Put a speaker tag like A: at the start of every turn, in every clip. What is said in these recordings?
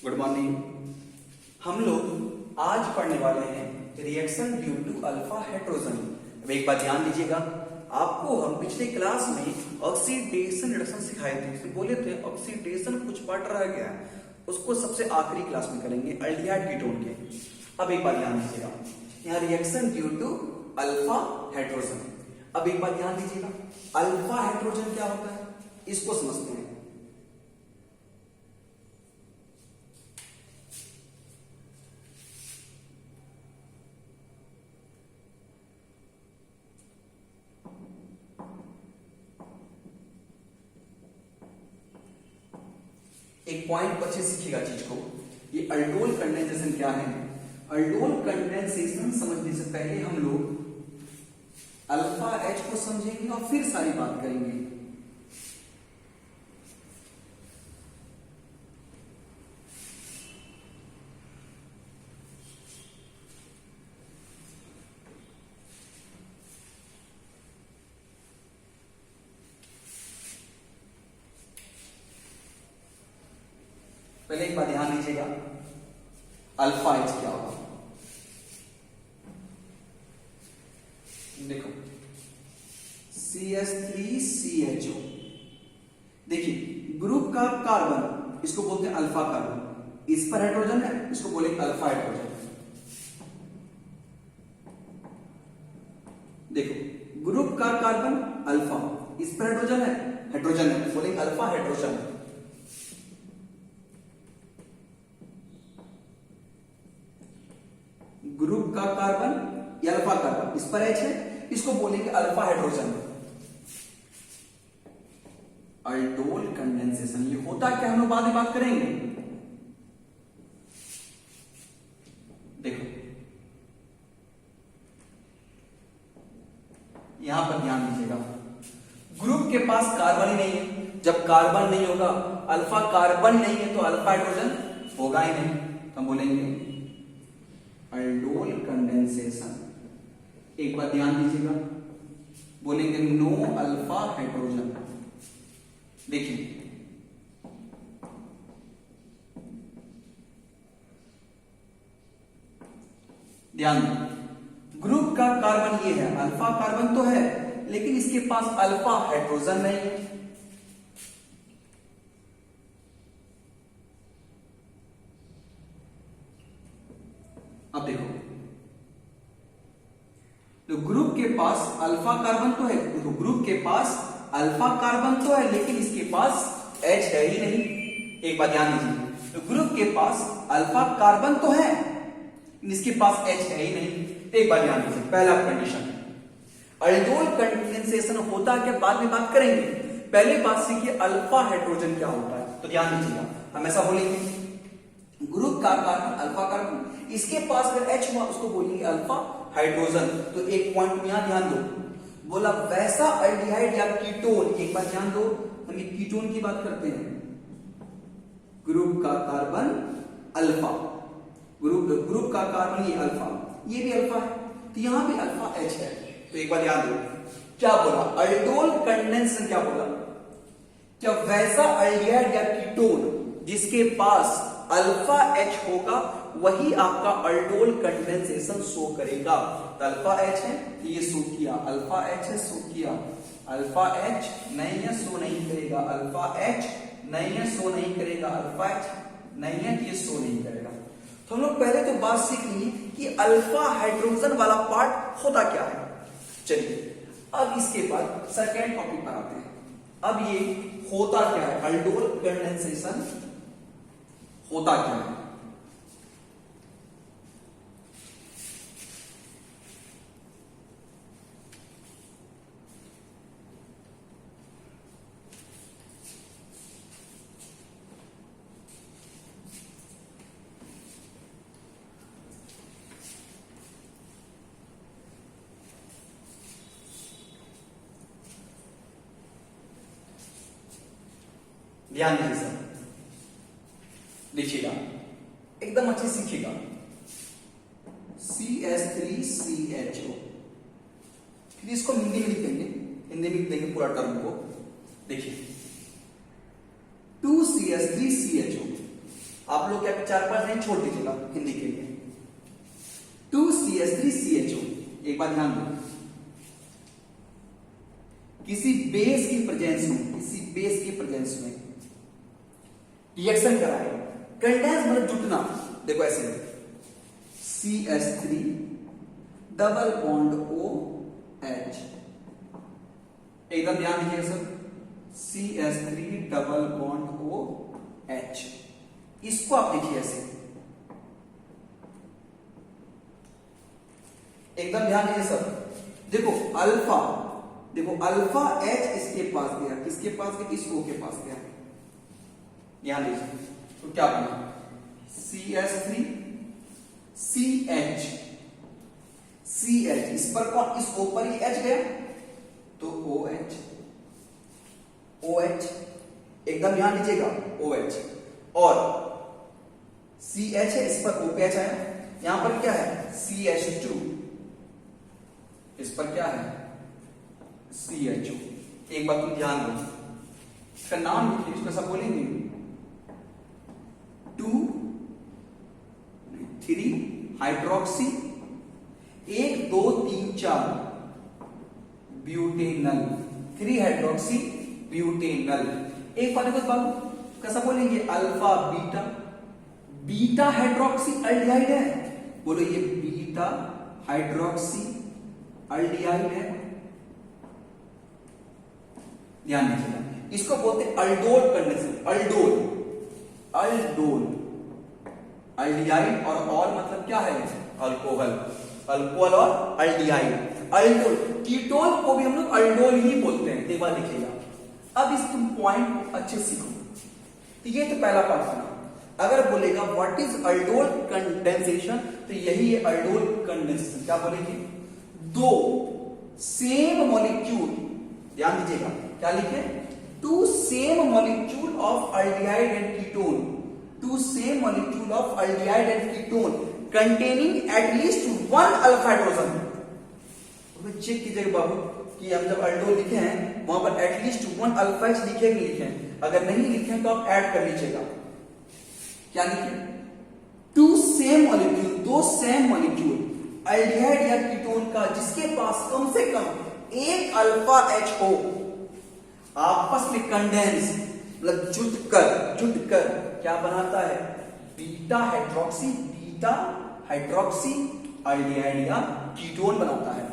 A: Good morning. हम लोग आज पढ़ने वाले हैं reaction due to alpha hydrogen. अब एक बात ध्यान दीजिएगा, आपको हम पिछले क्लास में ऑक्सीडेशन रिडक्शन सिखाए थे, उसमें बोले थे ऑक्सीडेशन कुछ पार्ट रह गया, उसको सबसे आखिरी क्लास में करेंगे अल्डिहाइड कीटोन के। अब एक बात ध्यान दीजिएगा, यहाँ reaction due to alpha hydrogen. अब एक बात ध्यान दीजिएगा, अल्फा हाइड्रोजन क्या होता है इसको समझते हैं। एक पॉइंट अच्छे सीखिएगा चीज को, ये अल्डोल कंडेंसेशन क्या है। अल्डोल कंडेंसेशन समझने से पहले हम लोग अल्फा एच को समझेंगे और फिर सारी बात करेंगे। पहले एक बात ध्यान दीजिएगा, अल्फा एच क्या होगा। देखो CH3CHO, देखिए ग्रुप का कार्बन इसको बोलते हैं अल्फा कार्बन, इस पर हाइड्रोजन है इसको बोलेंगे अल्फा हाइड्रोजन। देखो ग्रुप का कार्बन अल्फा, इस पर हाइड्रोजन है बोलेंगे अल्फा हाइड्रोजन। ग्रुप का कार्बन या अल्फा कार्बन, इस पर एच है इसको बोलेंगे अल्फा हाइड्रोजन। अल्डोल कंडेंसेशन ये होता क्या, हम लोग बाद में बात करेंगे। देखो यहां पर ध्यान दीजिएगा, ग्रुप के पास कार्बन ही नहीं है, जब कार्बन नहीं होगा, अल्फा कार्बन नहीं है तो अल्फा हाइड्रोजन होगा ही नहीं, तो हम बोलेंगे अल्डोल कंडेंसेशन। एक बात ध्यान दीजिएगा, बोलेंगे नो अल्फा हाइड्रोजन। देखिए ध्यान दें, ग्रुप का कार्बन ये है, अल्फा कार्बन तो है लेकिन इसके पास अल्फा हाइड्रोजन नहीं है। अब देखो तो ग्रुप के पास अल्फा कार्बन तो है, तो ग्रुप के पास अल्फा कार्बन तो है लेकिन इसके पास H है ही नहीं। एक बात ध्यान दीजिए, तो ग्रुप के पास अल्फा कार्बन तो है इसके पास H है ही नहीं। एक बात ध्यान दीजिए, पहला कंडीशन अल्डोल कंडेंसेशन होता क्या बाद में बात करेंगे, पहले बात सीखिए अल्फा हाइड्रोजन क्या होता है। तो ध्यान दीजिएगा, हम ऐसा बोलेंगे ग्रुप का कार्बन अल्फा कार्बन, इसके पास अगर H हुआ उसको बोलेंगे अल्फा हाइड्रोजन। तो एक पॉइंट यहां ध्यान दो, बोला वैसा अल्डिहाइड या कीटोन। एक बात ध्यान दो, हम ये कीटोन की बात करते हैं, ग्रुप का कार्बन अल्फा, ग्रुप का कार्बन ये अल्फा, ये भी अल्फा है तो यहां भी अल्फा H है। तो एक बात याद दो, क्या बोला अल्डोल कंडेंसेशन, क्या बोला, क्या वैसा अल्डिहाइड या कीटोन जिसके पास अल्फा H होगा वही आपका अल्डोल कंडेंसेशन शो करेगा। तो अल्फा H है ये शो किया, अल्फा H है शो किया, अल्फा H नहीं है शो नहीं करेगा, अल्फा H नहीं है शो नहीं करेगा, अल्फा H नहीं है ये शो नहीं करेगा। तो हम लोग पहले तो बात सीख ली कि अल्फा हाइड्रोजन वाला पार्ट होता क्या है। चलिए अब इसके बाद सेकेंड टॉपिक पर आते हैं। अब ये होता क्या है, अल्डोल कंडेंसेशन होता क्या है। ध्यान दीजिए सर, देखिएगा एकदम अच्छे सीखिएगा। CH3CHO, फिर इसको हिंदी में लिख देंगे, हिंदी में लिख देंगे पूरा टर्म को। देखिए 2CH3CHO, आप लोग क्या 4-5 लाइन छोड़ दीजिएगा हिंदी के लिए। 2CH3CHO, एक बात ध्यान दो, किसी बेस की प्रेजेंस में रिएक्शन कराए, कंडेंस मतलब जुटना, देखो ऐसे CH3 डबल बॉन्ड OH, एकदम ध्यान दीजिएगा sir, CH3 double bond OH, इसको आप देखिए ऐसे, एकदम ध्यान दीजिए सर। देखो अल्फा H इसके पास गया, किसके पास गया, इस O के पास गया, ध्यान दीजिए, तो क्या बना CH3 CH, इस पर कौन, इस O पर ही H गया तो OH, एकदम ध्यान दीजिएगा OH, और CH है, इस पर OH आया, यहां पर क्या है CH2, इस पर क्या है CHO। एक बात तुम ध्यान दो, इसका नाम लिखिए, इसको सब बोलेंगे 2-3 हाइड्रोक्सी 1-2-3-4 ब्यूटेनल, 3 हाइड्रोक्सी ब्यूटेनल। एक बात देखो बाबू, कैसा बोलेंगे अल्फा बीटा हाइड्रोक्सी अल्डिहाइड है, बोलो ये बीटा हाइड्रोक्सी अल्डिहाइड है, ध्यान दीजिएगा, इसको बोलते हैं अल्डोल कंडेंसेशन, अल्डोल अल्डिहाइड, और मतलब क्या है अल्कोहल और अल्डिहाइड, अल्डोल, कीटोन को भी हम लोग अल्डोल ही बोलते हैं, एक बार लिखिएगा। अब इस तुम पॉइंट अच्छे सीखो, तो ये तो पहला पार्ट था। अगर बोलेगा व्हाट इज अल्डोल कंडेंसेशन, तो यही है अल्डोल कंडेंसेशन। क्या बोलेंगे, दो सेम मॉलिक्यूल, ध्यान दीजिएगा क्या लिखे, 2 same molecule of aldehyde and ketone, 2 same molecule of aldehyde and ketone containing at least 1 alpha hydrogen. तो चेक कीजिएगा बाबू कि हम जब अल्डोल लिखे हैं वहां पर एटलीस्ट 1 अल्फा लिखे कि लिखे हैं, अगर नहीं लिखे तो आप ऐड कर लीजिएगा, क्या लिखे 2 same molecule, 2 same molecule aldehyde या कीटोन का जिसके पास कम से कम 1 अल्फा H हो, आपस में कंडेंस मतलब जुटकर क्या बनाता है, बीटा हाइड्रोक्सी अल्डिहाइड या कीटोन बनाता है।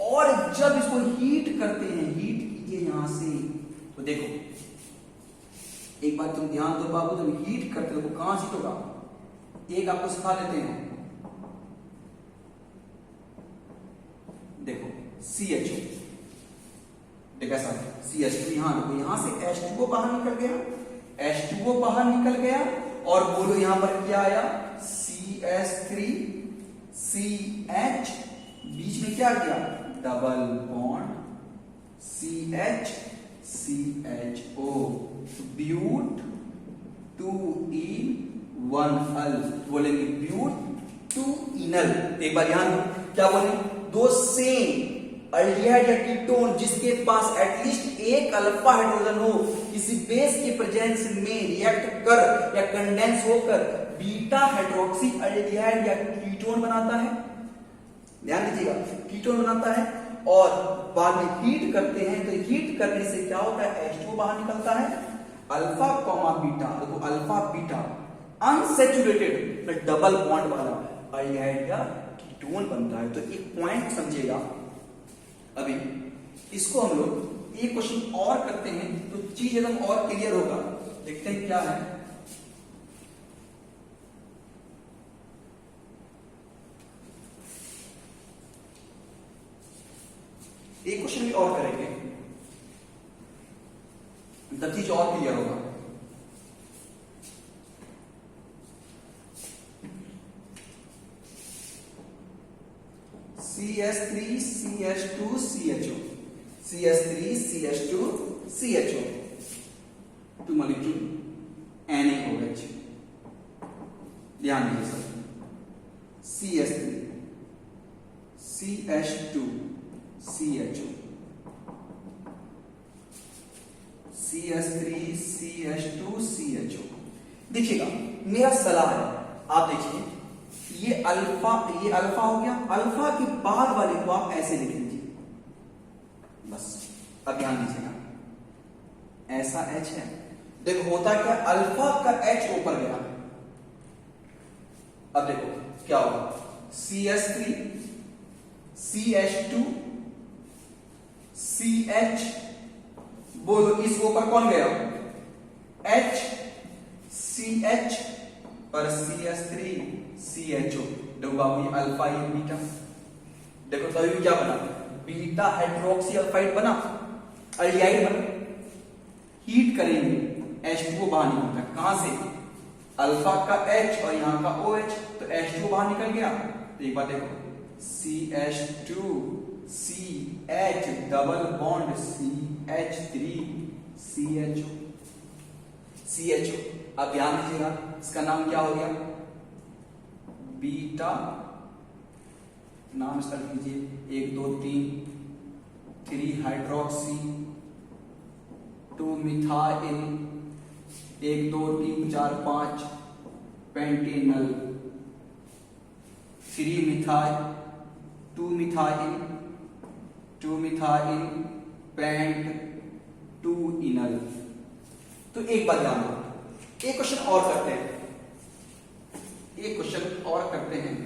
A: और जब इसको हीट करते हैं, हीट कीजिए यहां से, तो देखो एक बात तुम ध्यान दो बाबू, जब हीट करते हो तो कहां से होगा, एक आपको सिखा देते हैं, देखो CHO, देखो ऐसा CH2 यहां से H2O बाहर निकल गया, और बोलो यहां पर क्या आया CH3 CH, बीच में क्या गया double bond CH CHO, but 2-इन-1-अल, बोलेंगे ब्यूट 2-इनल। एक बार ध्यान दो, क्या बोले, 2 सेम अल्डिहाइड या कीटोन जिसके पास एटलीस्ट 1 अल्फा हाइड्रोजन हो, किसी बेस के प्रेजेंस में रिएक्ट कर या कंडेंस होकर बीटा हाइड्रोक्सी अल्डिहाइड या कीटोन बनाता है, ध्यान दीजिएगा कीटोन बनाता है, और बाद में हीट करते हैं, तो हीट करने से क्या होता है H2O बाहर निकलता है, अल्फा कॉमा बीटा, देखो alpha beta unsaturated double bond वाला अल्डिहाइड या कीटोन बनता है। तो एक पॉइंट समझिएगा, अभी इसको हम लोग एक क्वेश्चन और करते हैं तो चीज एकदम और क्लियर होगा, देखते हैं क्या है। एक क्वेश्चन भी और करेंगे तब चीज और क्लियर होगा। CH3 CH2 CHO, CH3 CH2 CHO, 2 molecule NaOH, ध्यान दीजिए sir, CH3 CH2 CHO, CH3 CH2 CHO, देखिएगा, मेरा सलाह है, आप देखिए ये अल्फा हो गया, अल्फा के बाद वाले को आप ऐसे लिख लीजिए बस। अब ध्यान दीजिएगा, ऐसा एच है, देखो होता क्या, अल्फा का एच ऊपर गया, अब देखो क्या होगा, CH3 CH2 CH, बोलो इस ऊपर कौन गया, H CH पर CH3 CHO। देखो बाबू ये अल्फा ये बीटा, देखो तभी क्या बना, बीटा हाइड्रोक्सी अल्फाइड बना, अल्डिहाइड बना। हीट करेंगे H2O बाहर निकलता है, कहां से, अल्फा का H और यहां का OH, तो H2O बाहर निकल गया। तो एक बार देखो CH2 CH double bond CH3 CHO। अब ध्यान दीजिएगा, इसका नाम क्या हो गया, बीटा, नाम इसका लिख लीजिए 1 2 3 hydroxy, 2 methyl, 1 2 3 4 5 Pantanal, 3 methyl, 2 methyl, 2 methyl paint, 2 इनल। तो एक बात ध्यान दो, एक क्वेश्चन और करते हैं,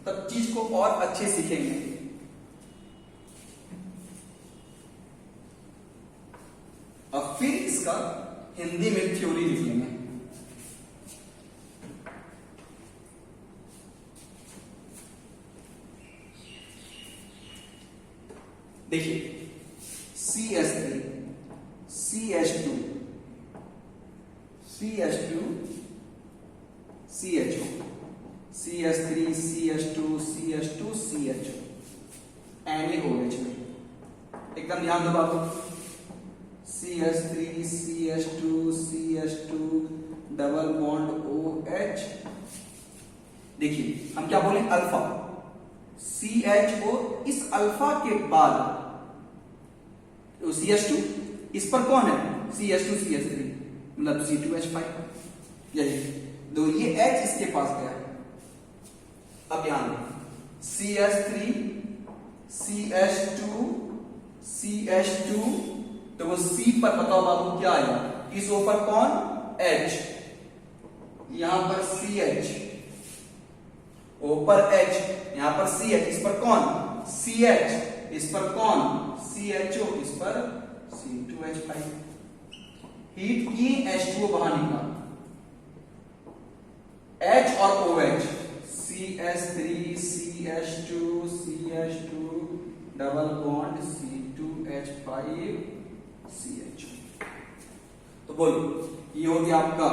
A: तब चीज को और अच्छे सीखेंगे। अब फिर इसका हिंदी में थ्योरी लिख लेंगे। देखिए CH3 CH2 CH2 CHO, CH3 CH2 CH2 CHO, NaOH में एकदम ध्यान दो बाबू, CH3 CH2 CH2 double bond OH। देखिए हम क्या बोले, अल्फा CHO, इस अल्फा के बाद CH2, इस पर कौन है CH2 CH3 मतलब C2H5, यही दो, ये H इसके पास गया। अब ध्यान CH3 CH2 CH2, तो वो C पर बताओ बाबू क्या आया, इस ऊपर कौन H, यहां पर CH, ऊपर H, यहां पर CH, इस पर कौन CH, इस पर कौन CHO, इस पर C2H5। हीट की H2O बाहर निकला, H और OH, CH3 CH2 CH2 double bond C2H5 CHO। तो बोलो ये हो गया आपका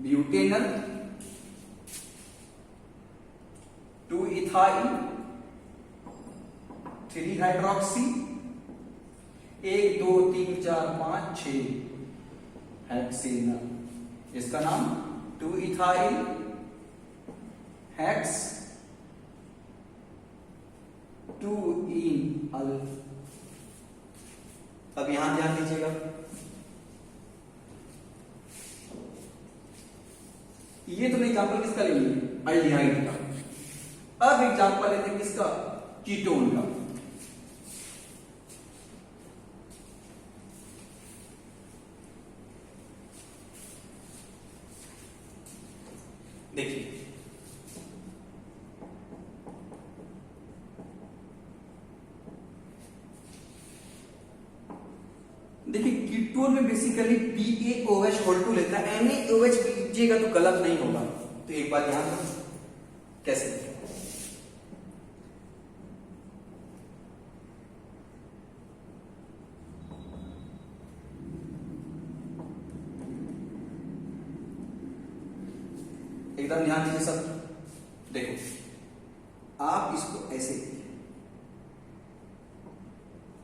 A: ब्यूटेनल, 2 इथाइल, 3 हाइड्रोक्सी, 1 2 3 4 5 6 हेक्सेनल, इसका नाम 2 इथाइल हेक्स 2 इनअल। अब यहां ध्यान दीजिएगा, ये तो एग्जांपल किसका लेंगे, अल्डिहाइड का। अब एग्जांपल लेते हैं किसका, कीटोन का। देखिए कीटोन में बेसिकली PaOH होल टू लेता है, NaOH लीजिएगा तो गलत नहीं होगा। तो एक बात ध्यान रखो, कैसे एकदम ध्यान दीजिए सब। देखो आप इसको ऐसे,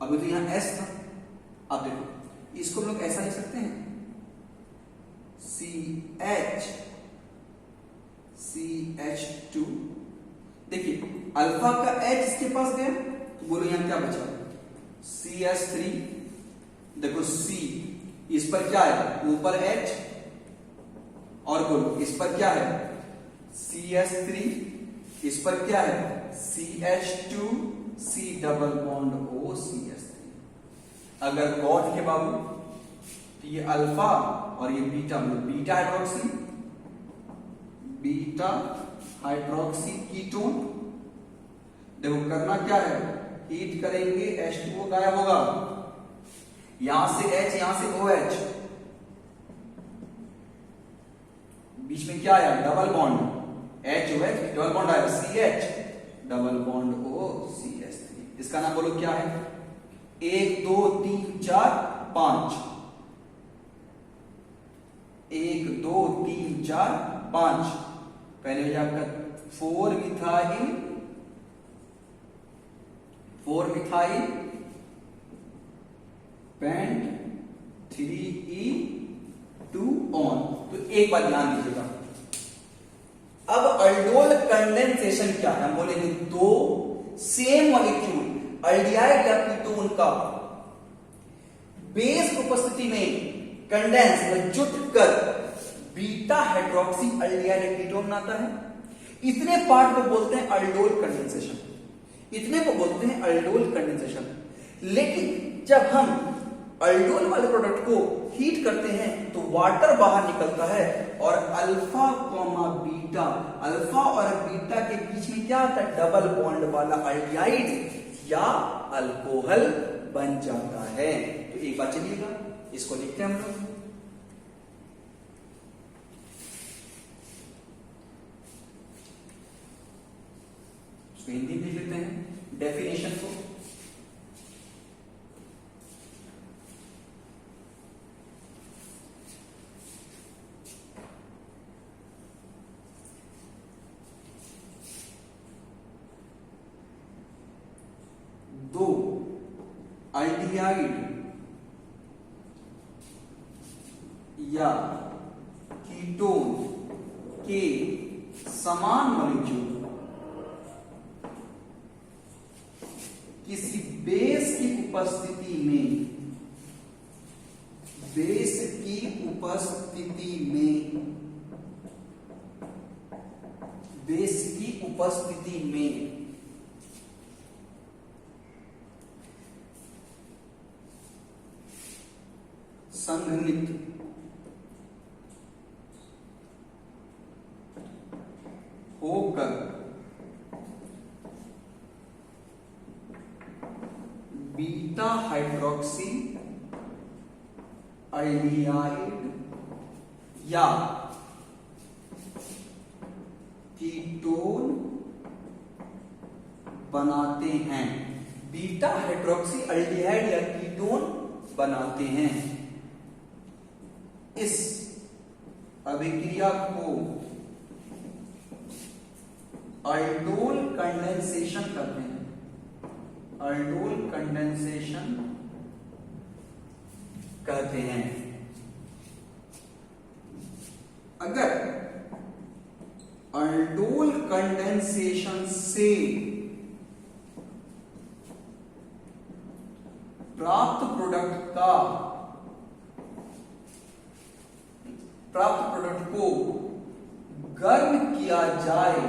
A: अभी तो यहां S था, आप देखो इसको हम लोग ऐसा लिख सकते हैं CH2। देखिए अल्फा का H इसके पास गया, तो बोलो यहां क्या बचा, CH3, देखो C, इस पर क्या है ऊपर H और बोलो इस पर क्या है CH3, इस पर क्या है CH2, C double bond O CH3। अगर गौर के बाबू तो ये अल्फा और ये बीटा, मतलब बीटा हाइड्रोक्सी कीटोन। देखो करना क्या है, हीट करेंगे H2O गायब होगा, यहां से H यहां से OH, बीच में क्या आया double bond HOH, double bond आया CH, double bond O CH3। इसका नाम बोलो क्या है 1 2 3 4 5, 1 2 3 4 5। पहले हो जाए आपका 4 मिथाइल पेंट 3E2 ऑन। तो एक बात ध्यान दीजिएगा, अब अल्डोल कंडेंसेशन क्या है, हम बोलेंगे दो सेम मॉलिक्यूल अल्डिहाइड या कीटोन का बेस उपस्थिति में कंडेंस जुटकर बीटा हाइड्रोक्सी अल्डिहाइड कीटोन बनाता है। इतने पार्ट को बोलते हैं अल्डोल कंडेंसेशन, इतने को बोलते हैं अल्डोल कंडेंसेशन। लेकिन जब हम अल्डोल वाले प्रोडक्ट को हीट करते हैं तो वाटर बाहर निकलता है और अल्फा बीटा, अल्फा और बीटा के बीच में क्या आता है डबल बॉन्ड वाला अल्डिहाइड या अल्कोहल बन जाता है। तो एक बात चलिएगा इसको लिखते हैं हम लोग, हिंदी में लिख लेते हैं डेफिनेशन को। दो अल्डिहाइड या कीटोन के समान मॉलिक्यूल किसी बेस की उपस्थिति में, बेस की उपस्थिति में, बेस की उपस्थिति में संघनित होकर बीटा हाइड्रोक्सी अल्डिहाइड या कीटोन बनाते हैं, बीटा हाइड्रोक्सी अल्डिहाइड या कीटोन बनाते हैं। इस अभिक्रिया को अल्डोल कंडेंसेशन कहते हैं, अल्डोल कंडेंसेशन कहते हैं। अगर अल्डोल कंडेंसेशन से प्राप्त प्रोडक्ट को गर्म किया जाए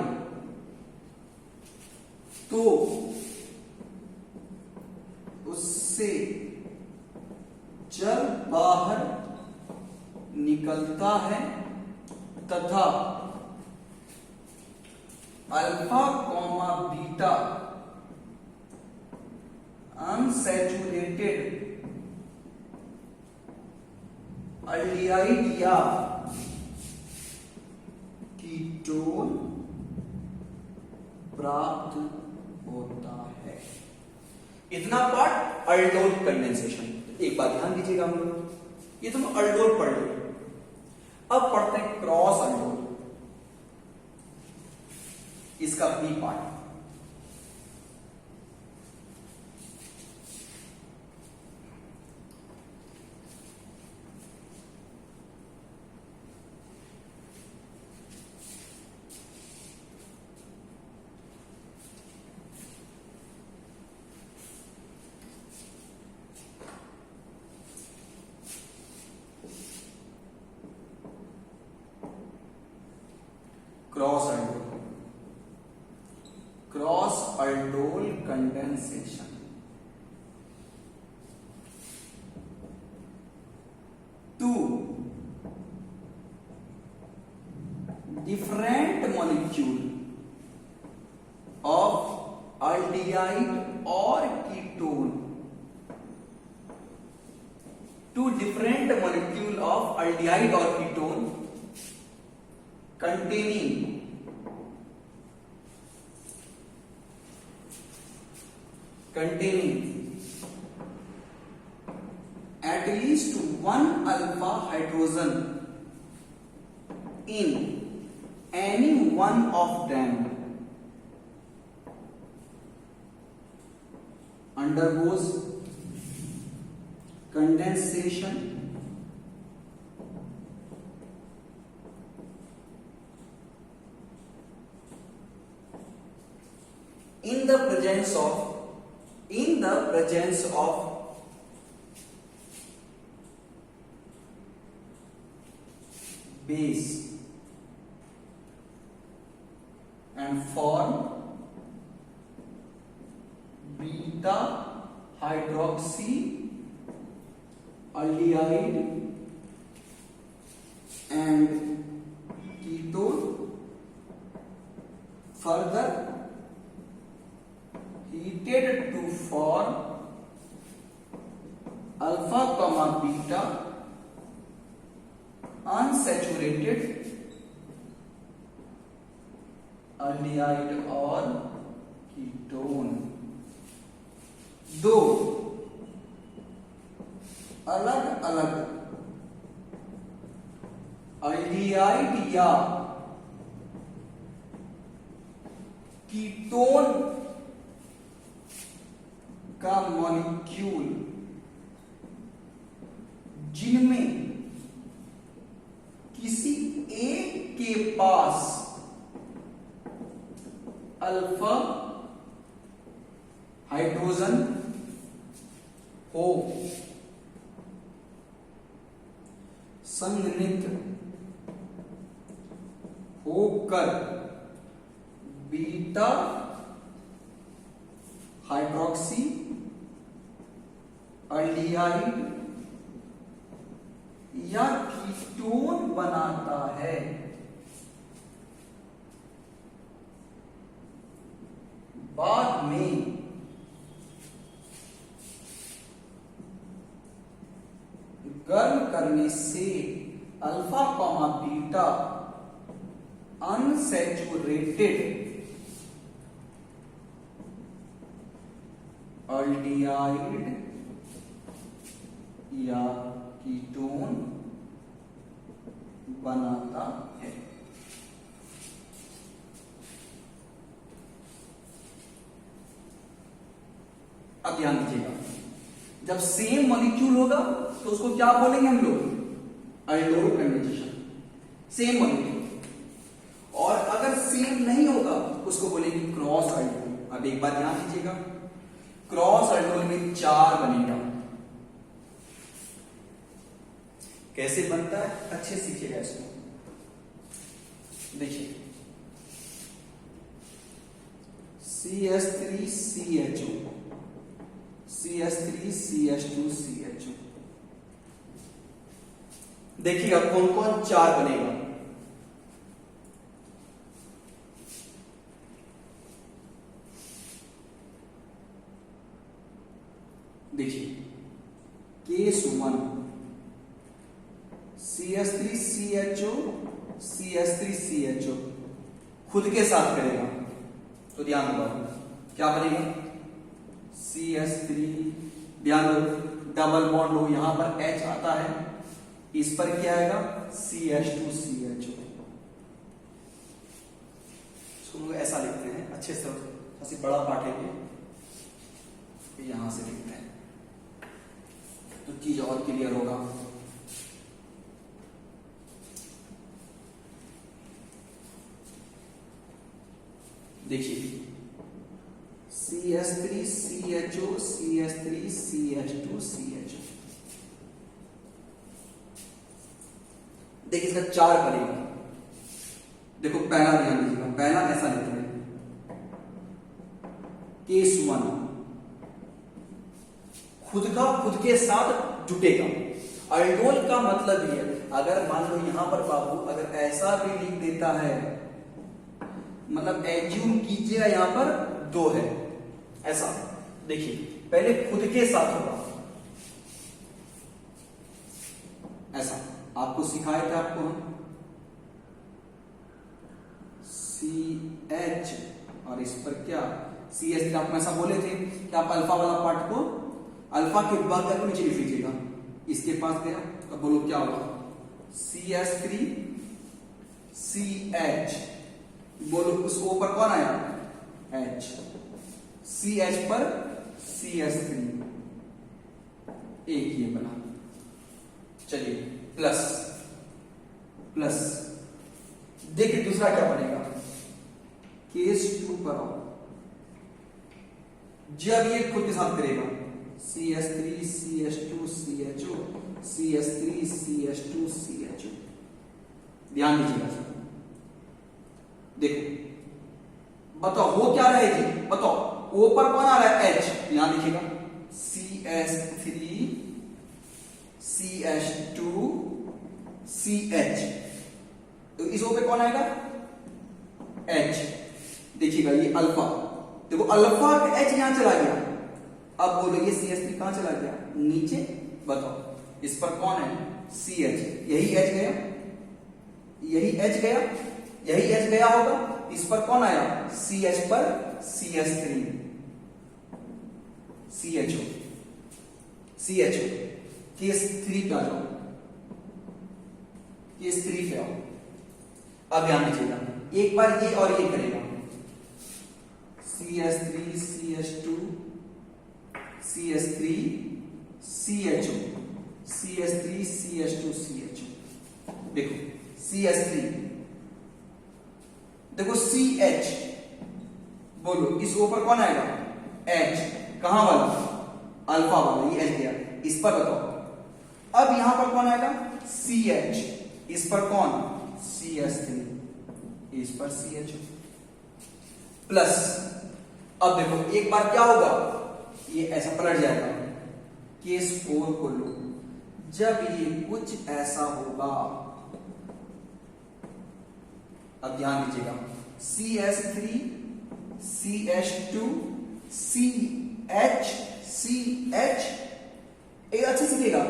A: तो उससे जल बाहर निकलता है तथा अल्फा बीटा अनसैचुरेटेड अल्डिहाइड या कीटोन प्राप्त होता है। इतना पार्ट अल्डोल कंडेंसेशन। एक बात ध्यान दीजिएगा हम लोग, ये तुम अल्डोल पढ़ लो, अब पढ़ते हैं क्रॉस अल्डोल, इसका B part. Condensation. Two different molecule of aldehyde or ketone, two different molecule of aldehyde or ketone containing at least one alpha hydrogen in any one of them undergoes condensation in the presence of base and form beta hydroxy aldehyde and ketone, further heated to form alpha comma beta unsaturated aldehyde और ketone. दो अलग अलग aldehyde या ketone का molecule जिनमें किसी एक के पास अल्फा हाइड्रोजन हो संघनित होकर बीटा हाइड्रोक्सी अल्डिहाइड या कीटोन बनाता है, बाद में गर्म करने से alpha comma beta unsaturated aldehyde या कीटोन बनाता है। अब ध्यान दीजिएगा, जब सेम मॉलिक्यूल होगा तो उसको क्या बोलेंगे हम लोग? अल्डोरो कंडेंसेशन, सेम मॉलिक्यूल। और अगर सेम नहीं होगा उसको बोलेंगे क्रॉस अल्डोल। अब एक बात ध्यान दीजिएगा, क्रॉस अल्डोल में 4 बनेगा। कैसे बनता है अच्छे सीखिएगा इसको। देखिए CH3CHO, CH3CH2CHO। देखिएगा कौन कौन 4 बनेगा। देखिए K1 CH3CHO CH3CHO खुद के साथ करेगा तो ध्यान दो क्या बनेगा CH3। ध्यान दो डबल बॉन्ड हो, यहां पर H आता है, इस पर क्या आएगा CH2CHO। इसको लोग ऐसा लिखते हैं, अच्छे से ऐसे बड़ा पार्ट लेंगे, यहां से लिखते हैं तो चीज और क्लियर होगा। देखिए CH3CHO CH3CH2CHO। देखिए इसका 4 बनेगा। देखो पहला ध्यान दीजिएगा, पहला ऐसा लिखते हैं K1 खुद का खुद के साथ जुटेगा। अल्डोल का मतलब ये है, अगर मान लो यहां पर बाबू अगर ऐसा भी लिख देता है, मतलब एज्यूम कीजिएगा यहां पर 2 है, ऐसा देखिए पहले खुद के साथ होगा, ऐसा आपको सिखाए थे आपको हम CH और इस पर क्या CH, आपको ऐसा बोले थे कि आप अल्फा वाला पार्ट को अल्फा के बाद करके नीचे लिख लीजिएगा। इसके पास गया, अब बोलो क्या होगा, CH3 CH, बोलो उस O पर कौन आया H, CH पर CH3, एक ये बना। चलिए प्लस प्लस, देखिए दूसरा क्या बनेगा, केस 2 पर आओ, जब ये खुद के साथ करेगा CH3 CH2 CHO CH3 CH2 CHO, ध्यान दीजिएगा। देखो बताओ वो क्या रहा है जी, बताओ O पर कौन आ रहा है H, यहां देखिएगा CH3 CH2 CH, तो इस O पे कौन आएगा H, देखिएगा ये अल्फा, देखो अल्फा का H यहां चला गया, अब बोलो ये CH3 कहां चला गया नीचे, बताओ इस पर कौन है CH, यही H गया, यही H गया, यही H गया होगा, इस पर कौन आया CH पर CH3 CHO CHO, केस 3 पे आ जाओ, केस 3 पे आओ। अब ध्यान दीजिएगा एक बार ये और ये करेगा CH3 CH2 CH3 CHO CH3 CH2 CHO, देखो CH3, देखो CH, बोलो इस O पर कौन आएगा H, कहां वाला अल्फा वाला, ये H गया, इस पर बताओ अब यहां पर कौन आएगा CH, इस पर कौन CH3, इस पर CHO प्लस। अब देखो एक बार क्या होगा, ये ऐसा पलट जाएगा, केस 4 को लो, जब ये कुछ ऐसा होगा, अब ध्यान दीजिएगा CH3 CH2 CH CH, एक अच्छे से लिखेगा,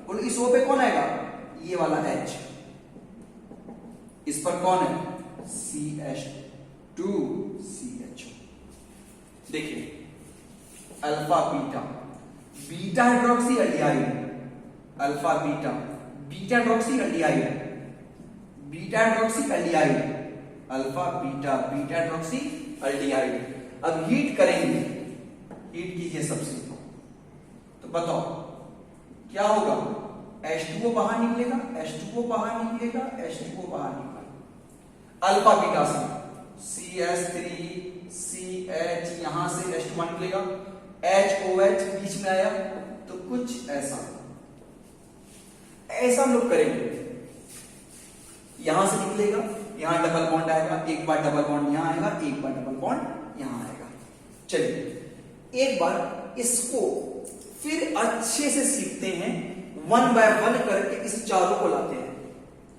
A: बोलो इस O पे कौन आएगा ये वाला H, इस पर कौन है CH2 CHO, देखिए alpha beta, beta hydroxy aldehyde, alpha beta beta hydroxy aldehyde, beta hydroxy aldehyde, alpha beta beta hydroxy aldehyde. अब हीट करेंगे, हीट कीजिए सबसे, तो बताओ क्या होगा, H2O बाहर निकलेगा, H2O बाहर निकलेगा, H2O बाहर निकलेगा, अल्फा बीटा से CH3 CH, यहां से H2 निकलेगा, HOH बीच में आया, तो कुछ ऐसा ऐसा हम लोग करेंगे, यहां से निकलेगा, यहां डबल बॉन्ड आएगा, एक बार डबल बॉन्ड यहां आएगा, एक बार डबल बॉन्ड यहां आएगा। चलिए एक बार इसको फिर अच्छे से सीखते हैं, 1 बाय 1 करके इस चारों को लाते हैं,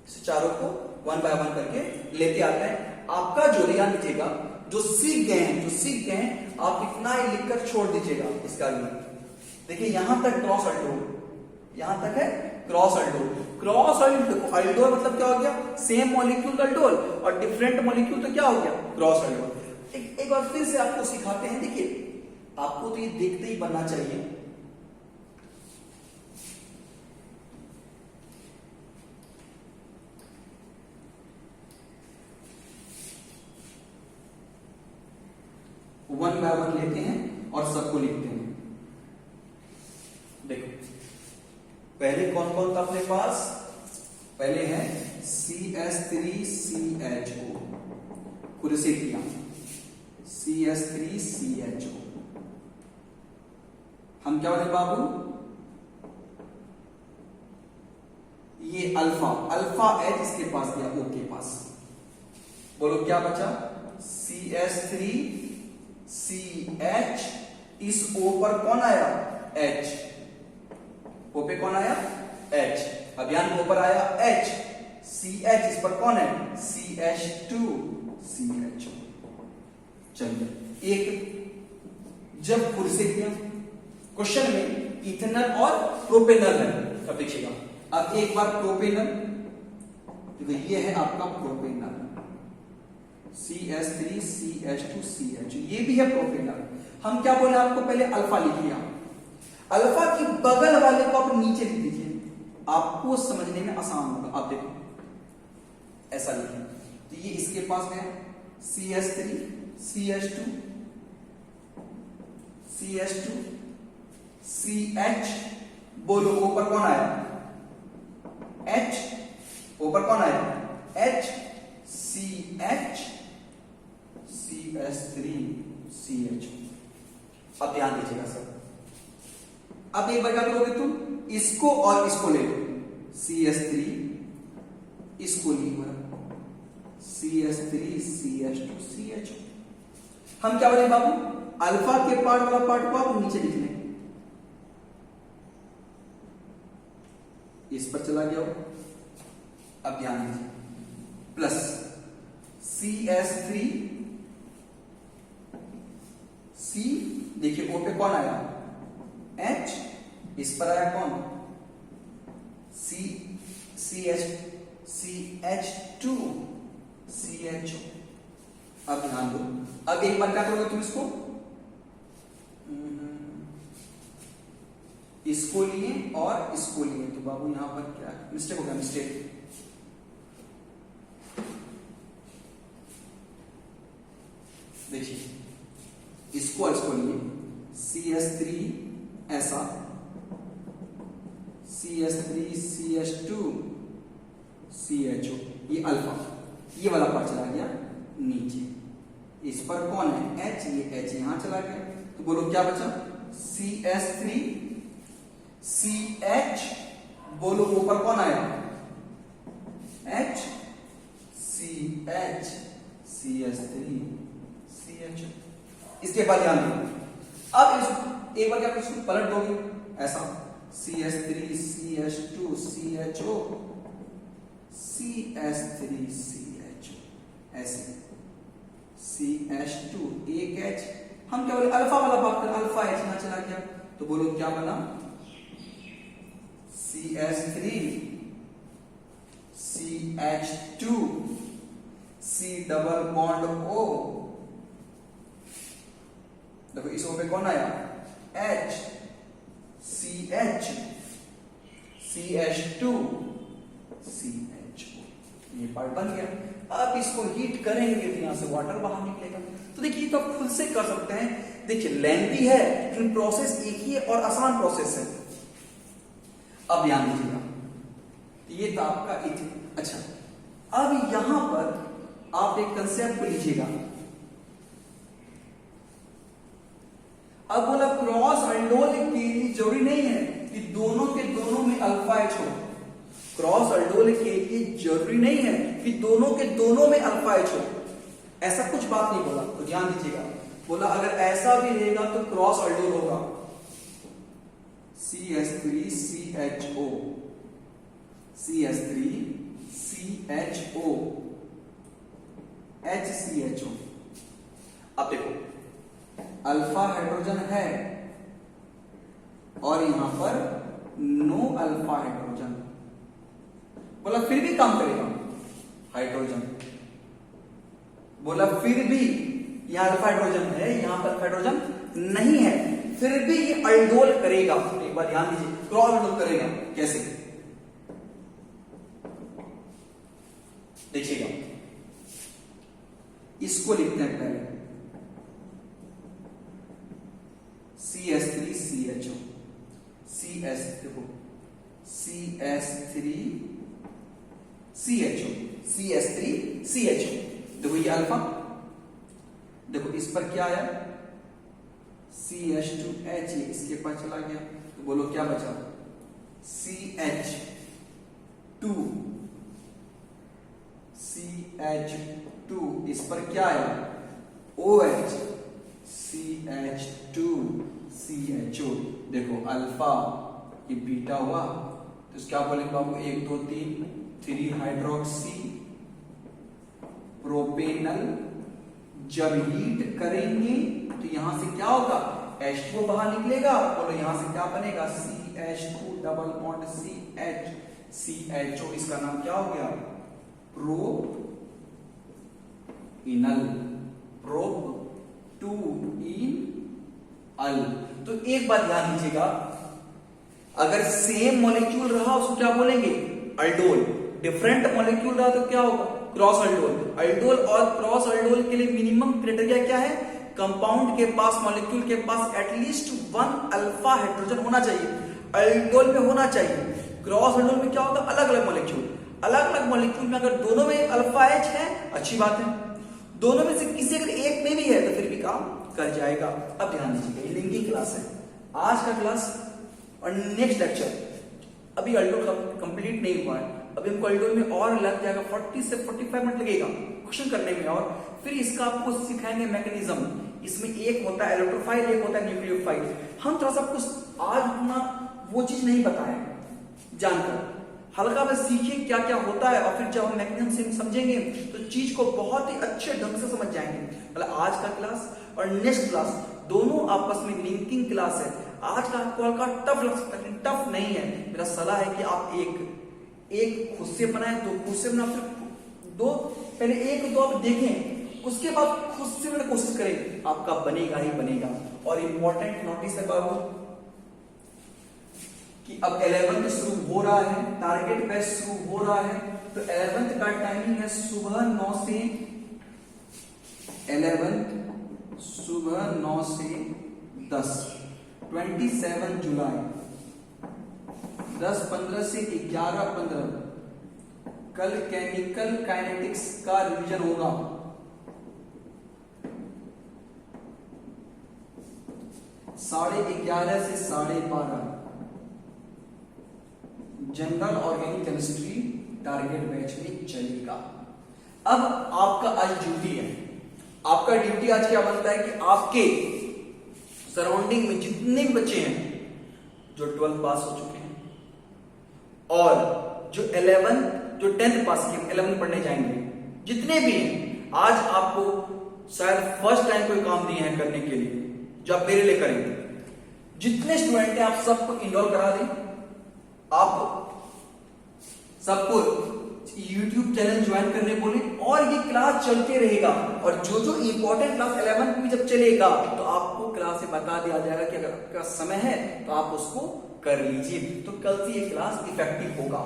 A: इस चारों को 1 बाय 1 करके लेते आते हैं। आपका जो ध्यान दीजिएगा, जो सीख गए हैं, जो सीख गए हैं, आप इतना ही लिखकर छोड़ दीजिएगा इसका आर्गुमेंट। देखिए यहां तक क्रॉस अल्डोल, यहां तक है cross aldol, cross aldol, aldol मतलब क्या हो गया, सेम मॉलिक्यूल अल्डोल, और डिफरेंट मॉलिक्यूल तो क्या हो गया क्रॉस अल्डोल। एक बार फिर से आपको सिखाते हैं, देखिए आपको तो ये देखते ही बनना चाहिए। वन बाय वन लेते हैं और सबको लिखते हैं। देखो पहले कौन कौन था अपने पास, पहले है CH3CHO, पूरे से किया CH3CHO, हम क्या बोले बाबू, ये अल्फा, अल्फा H इसके पास दिया O के पास, बोलो क्या बचा CH3CH, इस O पर कौन आया H, O पे कौन आया? H। अब यहां ऊपर आया H, CH, इस पर कौन है? CH2, CHO। चलिए एक जब फिर से किया क्वेश्चन में इथेनॉल और प्रोपेनॉल है। अब देखिएगा, अब एक बार प्रोपेनॉल, देखो ये है आपका प्रोपेनॉल, CH3 CH2 CH, ये भी है प्रोपेनॉल। हम क्या बोले आपको? पहले अल्फा लिखिए। अल्फा की बगल वाले को आप नीचे लिख दीजिए, आपको समझने में आसान होगा। आप देखो ऐसा लिखिए, तो ये इसके पास है CH3 CH2 CH2 CH, बोलो ऊपर कौन आया? H, ऊपर कौन आया? H, CH, CH3 CH। अब ध्यान दीजिएगा सर, अब एक बार क्या करोगे तुम? इसको और इसको ले लो, CH3, इसको लीजिए CH3 CH2 CH। हम क्या बोले बाबू? अल्फा के पार्ट वाला पार्ट को आप नीचे लिख लें, इस पर चला गया। अब ध्यान दीजिए, प्लस CH3 C, देखिए O पे कौन आया? H, इस पर आया कौन? CH2 CHO। अब ध्यान दो, अब एक बार क्या करोगे तुम? इसको लिए और इसको लिए, तो बाबू यहां पर क्या मिस्टेक हो गया? मिस्टेक, देखिए इसको और इसको लिए, CH3 ऐसा, CH3 CH2 CHO, ये अल्फा, ये वाला पार्ट चला गया नीचे। इस पर कौन है? H, ये H यहां चला गया, तो बोलो क्या बचा? CH3 CH, बोलो ऊपर कौन आया? H, CH, CH3 CH। इसके बाद ध्यान दो, अब एक बार क्या इसको पलट दोगे ऐसा, CH3 CH2 CHO CH3 CHO, ऐसे CH2 एक H, हम क्या बोले? अल्फा वाला भाग कर अल्फा H यहां चला गया, तो बोलो क्या बना? CH3 CH2 C double bond O, देखो इस O पे कौन आया? H, CH, CH2 CHO, ये पार्ट बन गया। अब इसको हीट करेंगे तो यहां से वाटर बाहर निकलेगा। तो देखिए तो आप खुद से कर सकते हैं। देखिए लेंथी है लेकिन प्रोसेस एक ही है और आसान प्रोसेस है। अब ध्यान दीजिएगा, ये तो आपका अच्छा, अब यहां पर आप एक कंसेप्ट को लीजिएगा। अब बोला क्रॉस अल्डोल के लिए जरूरी नहीं है कि दोनों के दोनों में अल्फा H हो। क्रॉस अल्डोल के लिए जरूरी नहीं है कि दोनों के दोनों में अल्फा H हो, ऐसा कुछ बात नहीं बोला। तो ध्यान दीजिएगा, बोला अगर ऐसा भी रहेगा तो क्रॉस अल्डोल होगा, CH3 CHO CH3 CHO HCHO। अब देखो अल्फा हाइड्रोजन है और यहां पर नो अल्फा हाइड्रोजन, बोला फिर भी काम करेगा हाइड्रोजन, बोला फिर भी यहां अल्फा हाइड्रोजन है, यहां पर हाइड्रोजन नहीं है, फिर भी ये अल्डोल करेगा। एक बार ध्यान दीजिए, क्रॉस अल्डोल करेगा कैसे? देखिएगा, इसको लिखते हैं पहले CH3 CHO देखो CH3 CHO CH3 CHO, देखो ये अल्फा, देखो इस पर क्या आया CH2H, इसके पास चला गया, तो बोलो क्या बचा CH2, इस पर क्या आया OH, CH2CHO, देखो अल्फा ये बीटा हुआ, तो क्या बोलेंगे बाबू, 1 2 3 हाइड्रोक्सी प्रोपेनल। जब हीट करेंगे तो यहां से क्या होगा, H2O बाहर निकलेगा, बोलो यहां से क्या बनेगा, CH2 डबल बॉन्ड CHO, इसका नाम क्या हो गया, प्रोपीनल। तो एक बात ध्यान दीजिएगा, अगर सेम मॉलिक्यूल रहा उसको क्या बोलेंगे, अल्डोल। डिफरेंट मॉलिक्यूल रहा तो क्या होगा, क्रॉस अल्डोल। अल्डोल और क्रॉस अल्डोल के लिए मिनिमम क्राइटेरिया क्या है, कंपाउंड के पास, मॉलिक्यूल के पास एटलीस्ट 1 अल्फा हाइड्रोजन होना चाहिए, अल्डोल में होना चाहिए। क्रॉस अल्डोल में क्या होगा, अलग अलग मॉलिक्यूल, अलग अलग मॉलिक्यूल में अगर दोनों में अल्फा H है अच्छी बात है, दोनों में से किसी अगर एक में भी है तो फिर भी काम कर जाएगा। अब ध्यान दीजिएगा, ये लिंकिंग क्लास है आज का क्लास, और नेक्स्ट लेक्चर अभी अल्डोल कंप्लीट नहीं हुआ है, अभी हमको अल्डोल में और लग जाएगा 40 से 45 मिनट लगेगा क्वेश्चन करने में, और फिर इसका आपको सिखाएंगे मैकेनिज्म। इसमें एक होता है इलेक्ट्रोफाइल, एक होता है न्यूक्लियोफाइल। हम थोड़ा सा कुछ आज उतना वो चीज नहीं बताए, जानकर हल्का में सीखें क्या क्या होता है, और फिर जब हम मैकेनिज्म से समझेंगे तो चीज को बहुत ही अच्छे ढंग से समझ जाएंगे। मतलब आज का क्लास और नेक्स्ट क्लास दोनों आपस में लिंकिंग क्लास है। आज का आपको हल्का टफ लग सकता है, लेकिन टफ नहीं है। मेरा सलाह है कि आप एक खुद से बनाए, दो खुद से बना, फिर दो, पहले एक दो आप देखें, उसके बाद खुद से बनाने कोशिश करें, आपका बनेगा ही बनेगा। और इंपॉर्टेंट नोटिस है बाबू कि अब 11th शुरू हो रहा है, टारगेट बैच शुरू हो रहा है, तो 11th का टाइमिंग है सुबह 9 से 11th सुबह 9 से 10, 27 जुलाई 10:15 से 11:15 कल केमिकल काइनेटिक्स का रिवीजन होगा। 11:30 से 12:30 general organic chemistry target batch में चलेगा। अब आपका आज ड्यूटी है, आपका ड्यूटी आज क्या बनता है कि आपके सराउंडिंग में जितने भी बच्चे हैं जो 12th पास हो चुके हैं और जो 10th पास किए, 11th पढ़ने जाएंगे, जितने भी हैं, आज आपको शायद फर्स्ट टाइम कोई काम दिए हैं करने के लिए जो आप मेरे लिए करेंगे। जितने स्टूडेंट हैं आप सबको इनरोल करा दें, आप सबको YouTube चैनल ज्वाइन करने बोले, और ये क्लास चलते रहेगा। और जो जो इंपॉर्टेंट क्लास 11th में जब चलेगा तो आपको क्लास से बता दिया जाएगा कि अगर आपका समय है तो आप उसको कर लीजिए, तो कल से ये क्लास इफेक्टिव होगा।